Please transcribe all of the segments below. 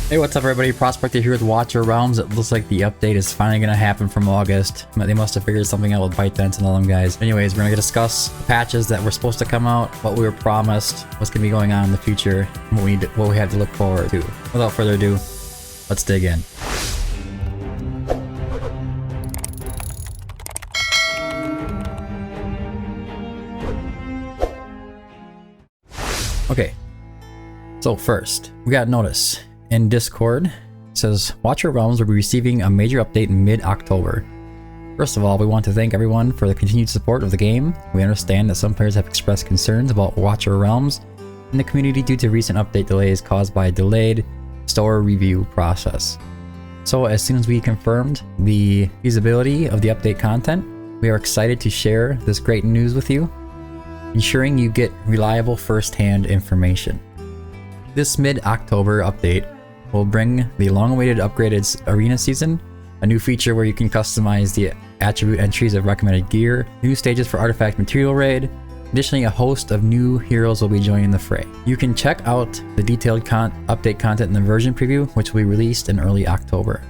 Hey, what's up everybody? Prospector here with Watcher Realms. It looks like the update is finally gonna happen from August. They must have figured something out with ByteDance and all them guys. Anyways, we're gonna discuss the patches that were supposed to come out, what we were promised, what's gonna be going on in the future, and what we have to look forward to. Without further ado, let's dig in. Okay, so first, we got notice. In Discord, it says, Watcher Realms will be receiving a major update in mid-October. First of all, we want to thank everyone for the continued support of the game. We understand that some players have expressed concerns about Watcher Realms in the community due to recent update delays caused by a delayed store review process. So as soon as we confirmed the feasibility of the update content, we are excited to share this great news with you, ensuring you get reliable first-hand information. This mid-October update will bring the long-awaited upgraded arena season, a new feature where you can customize the attribute entries of recommended gear, new stages for artifact material raid. Additionally, a host of new heroes will be joining the fray. You can check out the detailed update content in the version preview, which will be released in early October.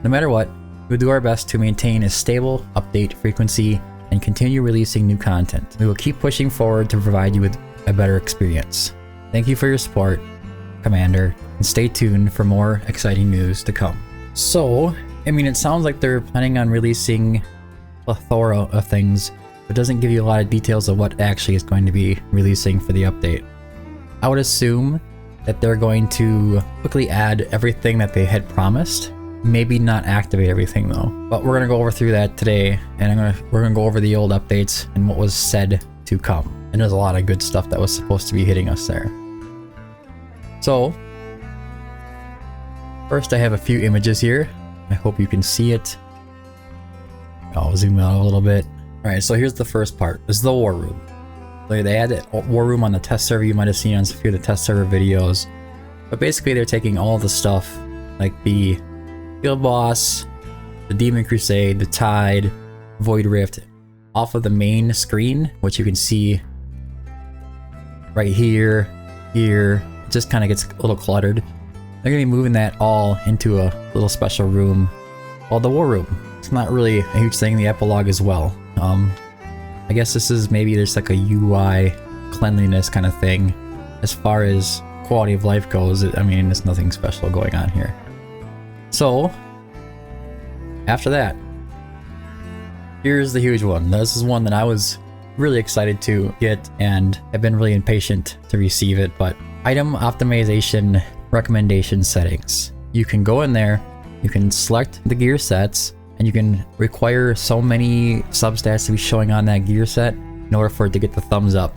No matter what, we'll do our best to maintain a stable update frequency and continue releasing new content. We will keep pushing forward to provide you with a better experience. Thank you for your support, Commander, and stay tuned for more exciting news to come. So, I mean, it sounds like they're planning on releasing a plethora of things, but doesn't give you a lot of details of what actually is going to be releasing for the update. I would assume that they're going to quickly add everything that they had promised. Maybe not activate everything though. But we're gonna go through that today, and we're gonna go over the old updates and what was said to come. And there's a lot of good stuff that was supposed to be hitting us there. So, first I have a few images here. I hope you can see it. I'll zoom out a little bit. Alright, so here's the first part. This is the War Room. So they added War Room on the test server. You might have seen on a few of the test server videos. But basically they're taking all the stuff, like the Field Boss, the Demon Crusade, the Tide, Void Rift, off of the main screen, which you can see right here, here. It just kind of gets a little cluttered. They're going to be moving that all into a little special room called the War Room. It's not really a huge thing in the epilogue as well. I guess this is maybe there's like a UI cleanliness kind of thing. As far as quality of life goes, I mean, there's nothing special going on here. So, after that, here's the huge one. This is one that I was really excited to get and have been really impatient to receive it, but item optimization recommendation settings. You can go in there, you can select the gear sets, and you can require so many substats to be showing on that gear set in order for it to get the thumbs up.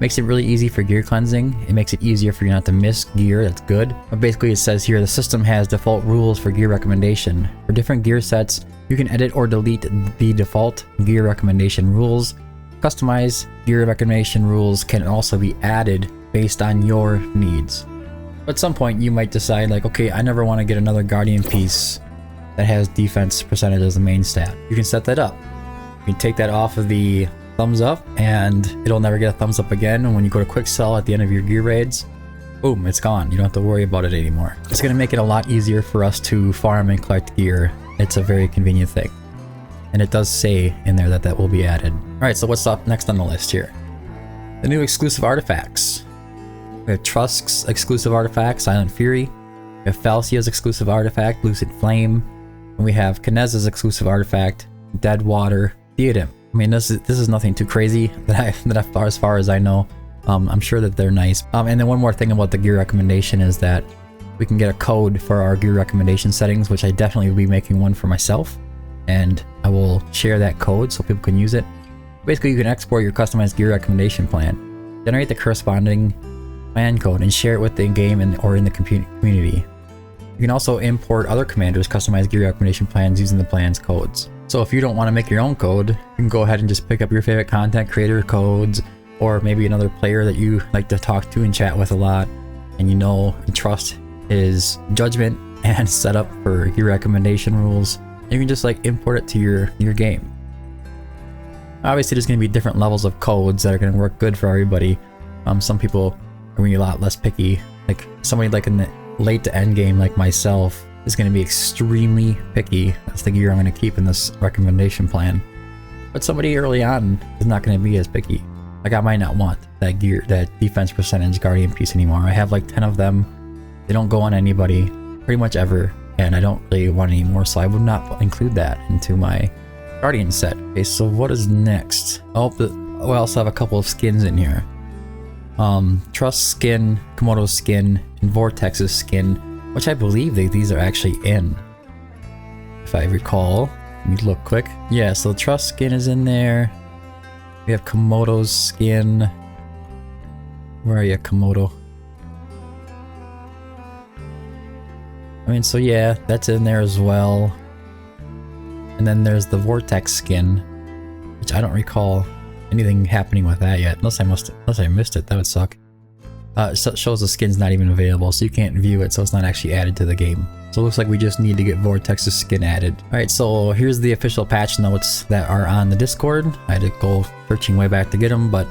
Makes it really easy for gear cleansing. It makes it easier for you not to miss gear. That's good. But basically it says here the system has default rules for gear recommendation. For different gear sets, you can edit or delete the default gear recommendation rules. Customized gear recommendation rules can also be added based on your needs. At some point you might decide like, okay, I never want to get another Guardian piece that has defense percentage as the main stat. You can set that up. You can take that off of the thumbs up and it'll never get a thumbs up again. And when you go to quick sell at the end of your gear raids, boom, it's gone. You don't have to worry about it anymore. It's going to make it a lot easier for us to farm and collect gear. It's a very convenient thing. And it does say in there that that will be added. Alright, so what's up next on the list here? The new exclusive artifacts. We have Trusk's exclusive artifact, Silent Fury. We have Falcia's exclusive artifact, Lucid Flame. And we have Kinez's exclusive artifact, Dead Water Diadem. I mean, this is nothing too crazy as far as I know. I'm sure that they're nice. And then one more thing about the gear recommendation is that we can get a code for our gear recommendation settings, which I definitely will be making one for myself. And I will share that code so people can use it. Basically, you can export your customized gear recommendation plan, generate the corresponding plan code, and share it with the game or in the community. You can also import other commanders' customized gear recommendation plans using the plan's codes. So if you don't want to make your own code, you can go ahead and just pick up your favorite content creator codes, or maybe another player that you like to talk to and chat with a lot, and you know and trust his judgment and setup for gear recommendation rules. You can just like import it to your game. Obviously there's going to be different levels of codes that are going to work good for everybody. Some people are going to be a lot less picky. Like somebody like in late to end game like myself is going to be extremely picky. That's the gear I'm going to keep in this recommendation plan. But somebody early on is not going to be as picky. Like I might not want that gear, that defense percentage guardian piece anymore. I have like 10 of them. They don't go on anybody pretty much ever, and I don't really want any more, so I would not include that into my guardian set. Okay, so what is next? Oh, we also have a couple of skins in here. Trust skin, Komodo skin, and Vortex's skin, which I believe these are actually in. If I recall, let me look quick. Yeah, so Trust skin is in there. We have Komodo's skin. Where are you, Komodo? I mean, so yeah, that's in there as well. And then there's the Vortex skin, which I don't recall anything happening with that yet, unless I missed it. That would suck. It shows the skin's not even available, so you can't view it, so it's not actually added to the game. So it looks like we just need to get Vortex's skin added. Alright, so here's the official patch notes that are on the Discord. I had to go searching way back to get them, but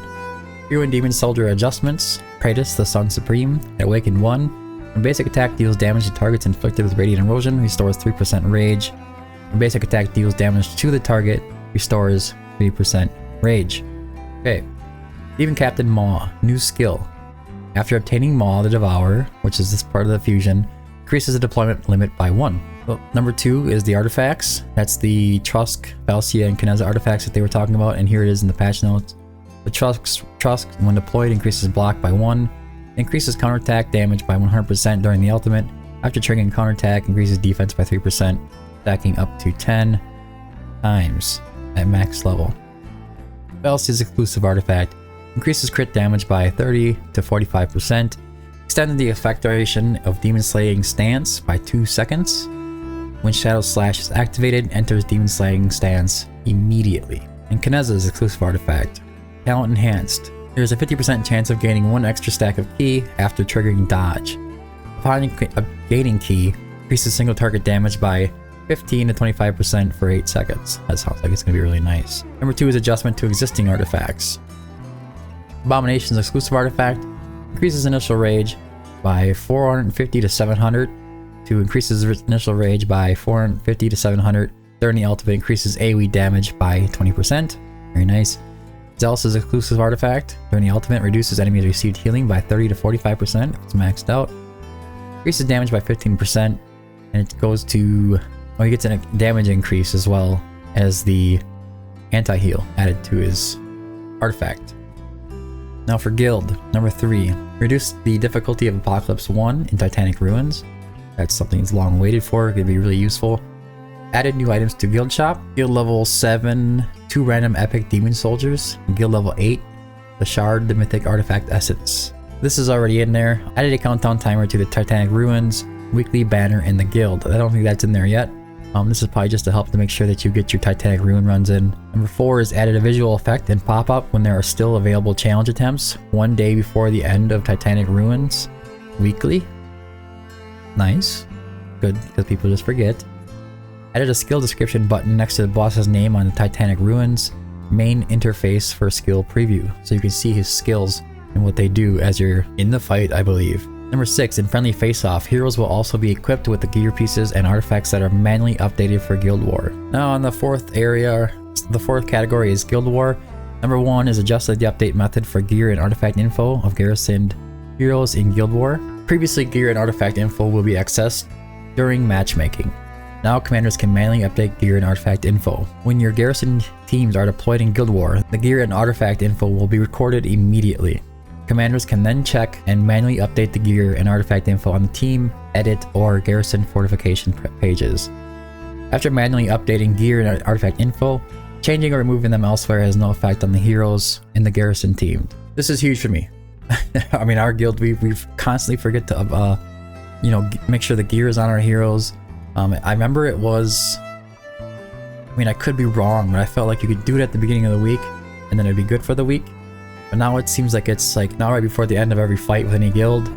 Hero and Demon Soldier adjustments. Praetus, the Sun Supreme, at Awakened 1. When basic attack deals damage to targets inflicted with Radiant Erosion, restores 3% rage. When basic attack deals damage to the target, restores 3% rage. Okay. Even Captain Maw, new skill. After obtaining Maw the Devourer, which is this part of the fusion, increases the deployment limit by 1. Well, number 2 is the artifacts. That's the Trusk, Falcia, and Kineza artifacts that they were talking about, and here it is in the patch notes. The Trusk, when deployed, increases block by 1, increases counterattack damage by 100% during the ultimate. After triggering counterattack, increases defense by 3%, stacking up to 10 times at max level. Falcia's exclusive artifact increases crit damage by 30 to 45%, extending the effect duration of Demon Slaying Stance by 2 seconds. When Shadow Slash is activated, enters Demon Slaying Stance immediately. And Kineza's exclusive artifact, Talent Enhanced. There is a 50% chance of gaining 1 extra stack of Ki after triggering Dodge. Upon gaining Ki, increases single target damage by 15 to 25% for 8 seconds. That sounds like it's going to be really nice. Number 2 is adjustment to existing artifacts. Abomination's exclusive artifact increases initial rage by 450 to 700 to increases initial rage by 450 to 700. During the ultimate, increases AoE damage by 20%. Very nice. Zealous' exclusive artifact during the ultimate reduces enemies received healing by 30 to 45% if it's maxed out. Increases damage by 15%, and it goes to, well, he gets a damage increase as well as the anti-heal added to his artifact. Now for guild, number 3, reduce the difficulty of Apocalypse 1 in Titanic Ruins. That's something that's long waited for, could be really useful. Added new items to guild shop. Guild level 7, 2 random epic demon soldiers. Guild level 8, the Shard, the mythic artifact essence. This is already in there. Added a countdown timer to the Titanic Ruins weekly banner in the guild. I don't think that's in there yet. This is probably just to help to make sure that you get your Titanic Ruin runs in. Number 4 is added a visual effect and pop-up when there are still available challenge attempts 1 day before the end of Titanic Ruins weekly. Nice. Good, because people just forget. Added a skill description button next to the boss's name on the Titanic Ruins main interface for skill preview, so you can see his skills and what they do as you're in the fight, I believe. Number 6, in Friendly Face-Off, heroes will also be equipped with the gear pieces and artifacts that are manually updated for Guild War. Now on the 4th area, the 4th category is Guild War. Number 1 is adjusted the update method for gear and artifact info of garrisoned heroes in Guild War. Previously, gear and artifact info will be accessed during matchmaking. Now commanders can manually update gear and artifact info. When your garrison teams are deployed in Guild War, the gear and artifact info will be recorded immediately. Commanders can then check and manually update the gear and artifact info on the team, edit, or garrison fortification pages. After manually updating gear and artifact info, changing or removing them elsewhere has no effect on the heroes in the garrison team. This is huge for me. I mean, our guild, we constantly forget to, make sure the gear is on our heroes. I remember it was, I mean, I could be wrong, but I felt like you could do it at the beginning of the week, and then it'd be good for the week. But now it seems like it's like now right before the end of every fight with any guild,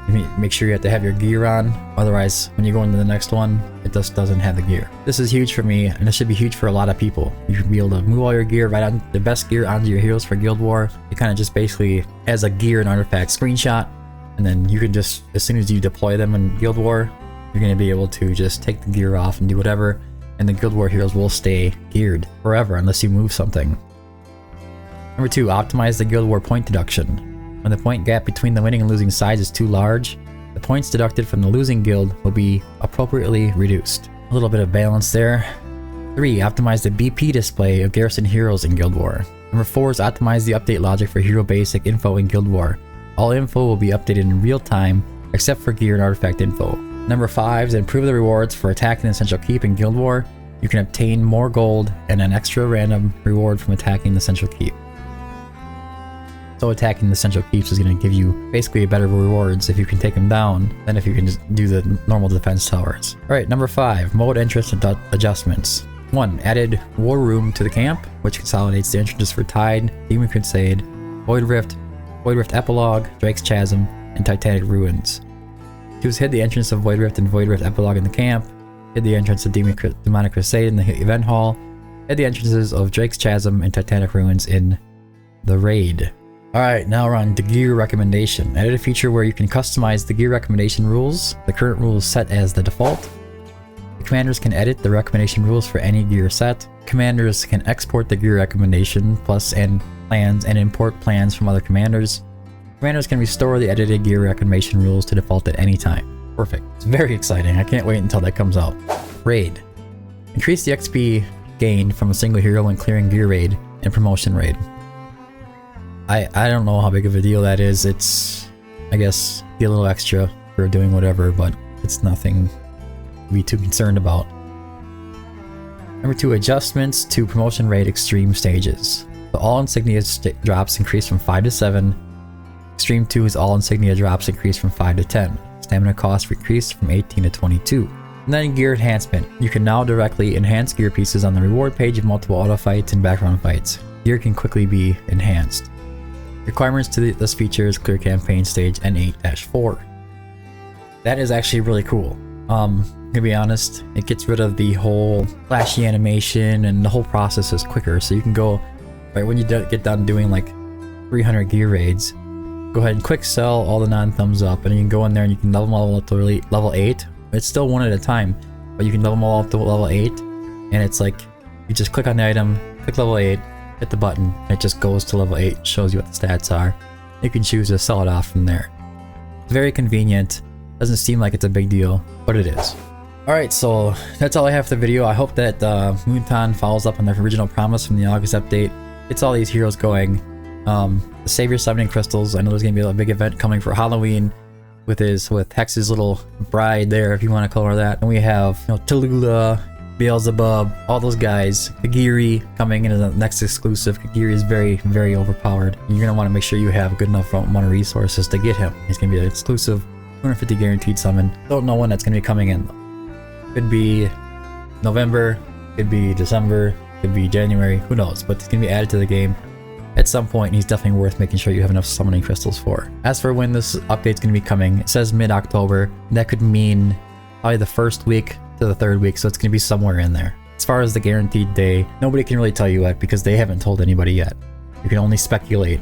you make sure you have to have your gear on. Otherwise, when you go into the next one, it just doesn't have the gear. This is huge for me, and this should be huge for a lot of people. You should be able to move all your gear right on, the best gear onto your heroes for Guild War. It kind of just basically has a gear and artifact screenshot, and then you can just, as soon as you deploy them in Guild War, you're going to be able to just take the gear off and do whatever, and the Guild War heroes will stay geared forever unless you move something. Number 2, optimize the Guild War point deduction. When the point gap between the winning and losing sides is too large, the points deducted from the losing guild will be appropriately reduced. A little bit of balance there. 3, optimize the BP display of garrison heroes in Guild War. Number 4 is optimize the update logic for hero basic info in Guild War. All info will be updated in real time, except for gear and artifact info. Number 5 is improve the rewards for attacking the Central Keep in Guild War. You can obtain more gold and an extra random reward from attacking the Central Keep. So attacking the Central Keeps is going to give you basically better rewards if you can take them down than if you can just do the normal defense towers. Alright, number 5, mode entrance adjustments. 1, added War Room to the camp, which consolidates the entrances for Tide, Demon Crusade, Void Rift Epilogue, Drake's Chasm, and Titanic Ruins. 2 is hid the entrance of Void Rift and Void Rift Epilogue in the camp, hid the entrance of Demonic Crusade in the event hall, hid the entrances of Drake's Chasm and Titanic Ruins in the raid. Alright, now we're on the gear recommendation. Added a feature where you can customize the gear recommendation rules. The current rules set as the default. The commanders can edit the recommendation rules for any gear set. Commanders can export the gear recommendation plus and plans and import plans from other commanders. Commanders can restore the edited gear recommendation rules to default at any time. Perfect. It's very exciting. I can't wait until that comes out. Raid. Increase the XP gained from a single hero when clearing gear raid and promotion raid. I don't know how big of a deal that is. It's, I guess, be a little extra for doing whatever, but it's nothing to be too concerned about. Number 2, adjustments to promotion raid extreme stages. So all insignia drops increase from 5 to 7. Extreme 2 is all insignia drops increase from 5 to 10. Stamina cost increased from 18 to 22. And then gear enhancement. You can now directly enhance gear pieces on the reward page of multiple auto fights and background fights. Gear can quickly be enhanced. Requirements to this feature is clear campaign stage N8-4. That is actually really cool. To be honest, it gets rid of the whole flashy animation and the whole process is quicker. So you can go, right when you get done doing like 300 gear raids, go ahead and quick sell all the non-thumbs up, and you can go in there and you can level them all up to level 8. It's still one at a time, but you can level them all up to level 8, and it's like you just click on the item, click level 8, hit the button, and it just goes to level 8, shows you what the stats are. You can choose to sell it off from there. It's very convenient. Doesn't seem like it's a big deal, but it is. Alright, so that's all I have for the video. I hope that Moonton follows up on their original promise from the August update. It's all these heroes going. The Savior Summoning Crystals. I know there's going to be a big event coming for Halloween with Hex's little bride there, if you want to call her that. And we have, Tallulah, Beelzebub, all those guys. Kagiri coming in as the next exclusive. Kagiri is very, very overpowered. You're going to want to make sure you have a good enough amount of resources to get him. He's going to be an exclusive 250 guaranteed summon. Don't know when that's going to be coming in though. Could be November, could be December, could be January, who knows, but it's going to be added to the game at some point, and he's definitely worth making sure you have enough summoning crystals for. As for when this update's going to be coming, it says mid-October. That could mean probably the first week to the third week, so it's going to be somewhere in there. As far as the guaranteed day, nobody can really tell you yet because they haven't told anybody yet. You can only speculate.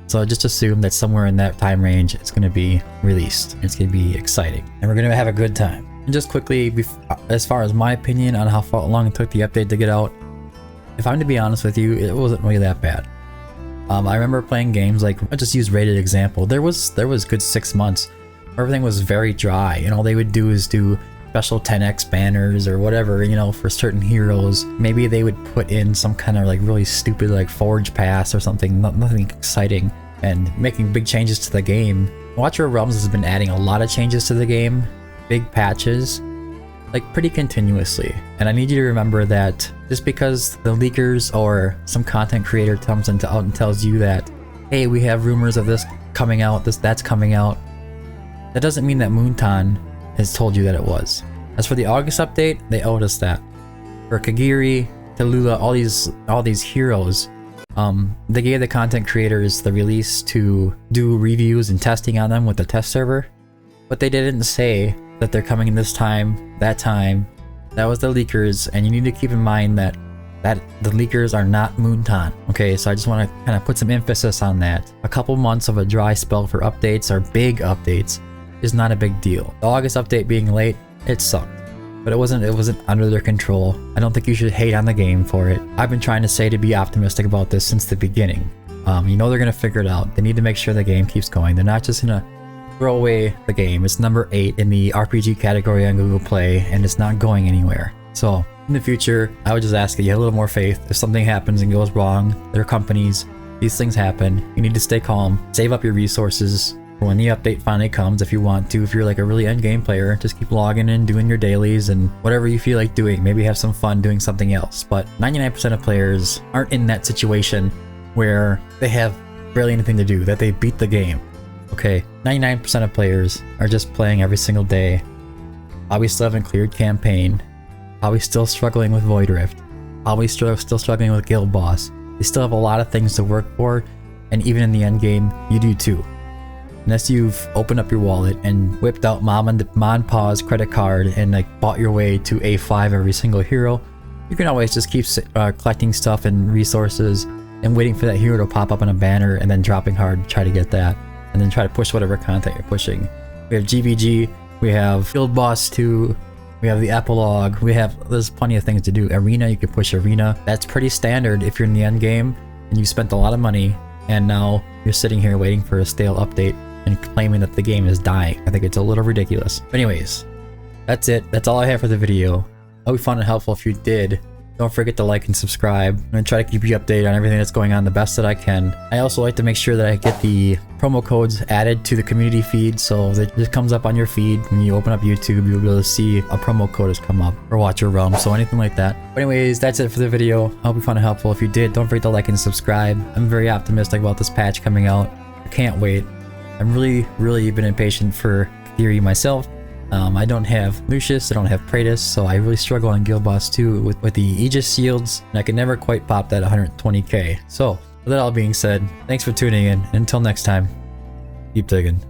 So just assume that somewhere in that time range, it's going to be released. It's going to be exciting, and we're going to have a good time. And just quickly, as far as my opinion on how long it took the update to get out, if I'm to be honest with you, it wasn't really that bad. I remember playing games like, I just use rated example. There was good 6 months where everything was very dry, and all they would do is do special 10x banners or whatever, for certain heroes. Maybe they would put in some kind of like really stupid like Forge Pass or something, nothing exciting, and making big changes to the game. Watcher Realms has been adding a lot of changes to the game, big patches, like pretty continuously. And I need you to remember that just because the leakers or some content creator comes out and tells you that, hey, we have rumors of this coming out, that's coming out, that doesn't mean that Moonton has told you that it was. As for the August update, they owed us that. For Kagiri, Tallulah, all these heroes, they gave the content creators the release to do reviews and testing on them with the test server, but they didn't say that they're coming in this time, that time. That was the leakers, and you need to keep in mind that that the leakers are not Moonton. Okay, so I just want to kind of put some emphasis on that. A couple months of a dry spell for updates or big updates is not a big deal. The August update being late, it sucked. But it wasn't under their control. I don't think you should hate on the game for it. I've been trying to say to be optimistic about this since the beginning. You know they're gonna figure it out. They need to make sure the game keeps going. They're not just gonna throw away the game. It's number 8 in the RPG category on Google Play, and it's not going anywhere. So in the future, I would just ask that you have a little more faith. If something happens and goes wrong, there are companies, these things happen. You need to stay calm, save up your resources for when the update finally comes if you want to. If you're like a really endgame player, just keep logging in, doing your dailies and whatever you feel like doing. Maybe have some fun doing something else. But 99% of players aren't in that situation where they have barely anything to do, that they beat the game. Okay, 99% of players are just playing every single day. Probably still haven't cleared campaign. Probably still struggling with Void Rift. Probably still struggling with Guild Boss. They still have a lot of things to work for, and even in the end game, you do too. Unless you've opened up your wallet and whipped out mom and pa's credit card and like bought your way to A5 every single hero, you can always just keep collecting stuff and resources and waiting for that hero to pop up on a banner and then dropping hard to try to get that, and then try to push whatever content you're pushing. We have GVG, we have Guild Boss 2, we have the epilogue, there's plenty of things to do. Arena, you can push Arena. That's pretty standard if you're in the end game and you spent a lot of money and now you're sitting here waiting for a stale update and claiming that the game is dying. I think it's a little ridiculous. But anyways, that's it. That's all I have for the video. I hope you found it helpful. If you did, don't forget to like and subscribe. I'm going to try to keep you updated on everything that's going on the best that I can. I also like to make sure that I get the promo codes added to the community feed, so that it just comes up on your feed. When you open up YouTube, you'll be able to see a promo code has come up, or watch your realm, so anything like that. But anyways, that's it for the video. I hope you found it helpful. If you did, don't forget to like and subscribe. I'm very optimistic about this patch coming out. I can't wait. I'm really been impatient for Theory myself. I don't have Lucius, I don't have Praetus, so I really struggle on Guild Boss 2 with the Aegis shields, and I can never quite pop that 120k. So, with that all being said, thanks for tuning in, and until next time, keep digging.